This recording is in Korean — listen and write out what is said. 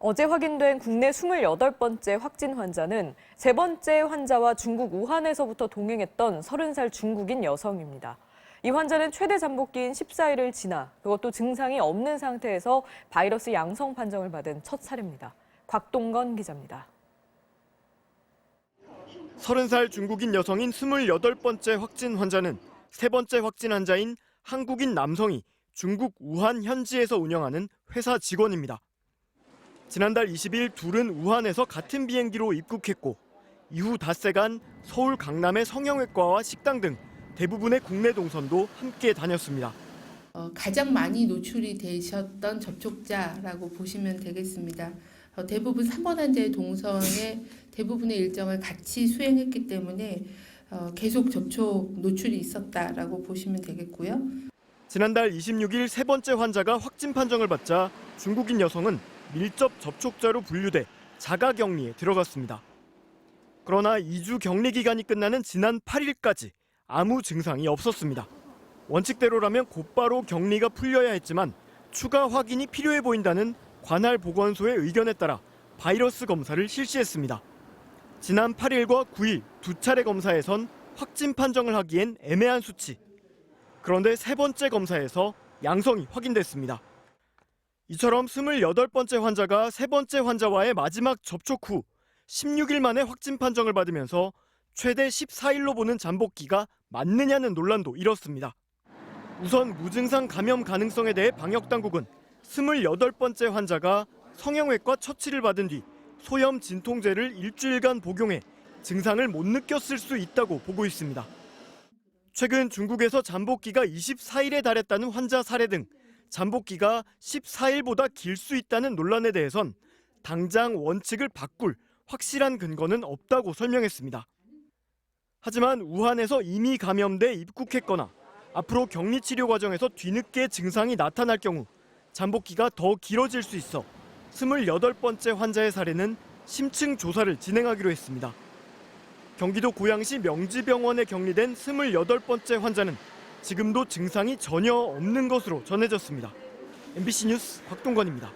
어제 확인된 국내 28번째 확진 환자는 세 번째 환자와 중국 우한에서부터 동행했던 30살 중국인 여성입니다. 이 환자는 최대 잠복기인 14일을 지나 그것도 증상이 없는 상태에서 바이러스 양성 판정을 받은 첫 사례입니다. 곽동건 기자입니다. 30살 중국인 여성인 28번째 확진 환자는 세 번째 확진 환자인 한국인 남성이 중국 우한 현지에서 운영하는 회사 직원입니다. 지난달 20일 둘은 우한에서 같은 비행기로 입국했고 이후 닷새간 서울 강남의 성형외과와 식당 등 대부분의 국내 동선도 함께 다녔습니다. 가장 많이 노출이 되셨던 접촉자라고 보시면 되겠습니다. 대부분 3번 환자의 동선에 대부분의 일정을 같이 수행했기 때문에 계속 접촉 노출이 있었다라고 보시면 되겠고요. 지난달 26일 세 번째 환자가 확진 판정을 받자 중국인 여성은 밀접 접촉자로 분류돼 자가격리에 들어갔습니다. 그러나 2주 격리 기간이 끝나는 지난 8일까지 아무 증상이 없었습니다. 원칙대로라면 곧바로 격리가 풀려야 했지만 추가 확인이 필요해 보인다는 관할 보건소의 의견에 따라 바이러스 검사를 실시했습니다. 지난 8일과 9일 두 차례 검사에선 확진 판정을 하기엔 애매한 수치. 그런데 세 번째 검사에서 양성이 확인됐습니다. 이처럼 28번째 환자가 세 번째 환자와의 마지막 접촉 후 16일 만에 확진 판정을 받으면서 최대 14일로 보는 잠복기가 맞느냐는 논란도 일었습니다. 우선 무증상 감염 가능성에 대해 방역당국은 28번째 환자가 성형외과 처치를 받은 뒤 소염 진통제를 일주일간 복용해 증상을 못 느꼈을 수 있다고 보고 있습니다. 최근 중국에서 잠복기가 24일에 달했다는 환자 사례 등 잠복기가 14일보다 길 수 있다는 논란에 대해선 당장 원칙을 바꿀 확실한 근거는 없다고 설명했습니다. 하지만 우한에서 이미 감염돼 입국했거나 앞으로 격리 치료 과정에서 뒤늦게 증상이 나타날 경우 잠복기가 더 길어질 수 있어 28번째 환자의 사례는 심층 조사를 진행하기로 했습니다. 경기도 고양시 명지병원에 격리된 28번째 환자는 지금도 증상이 전혀 없는 것으로 전해졌습니다. MBC 뉴스 곽동건입니다.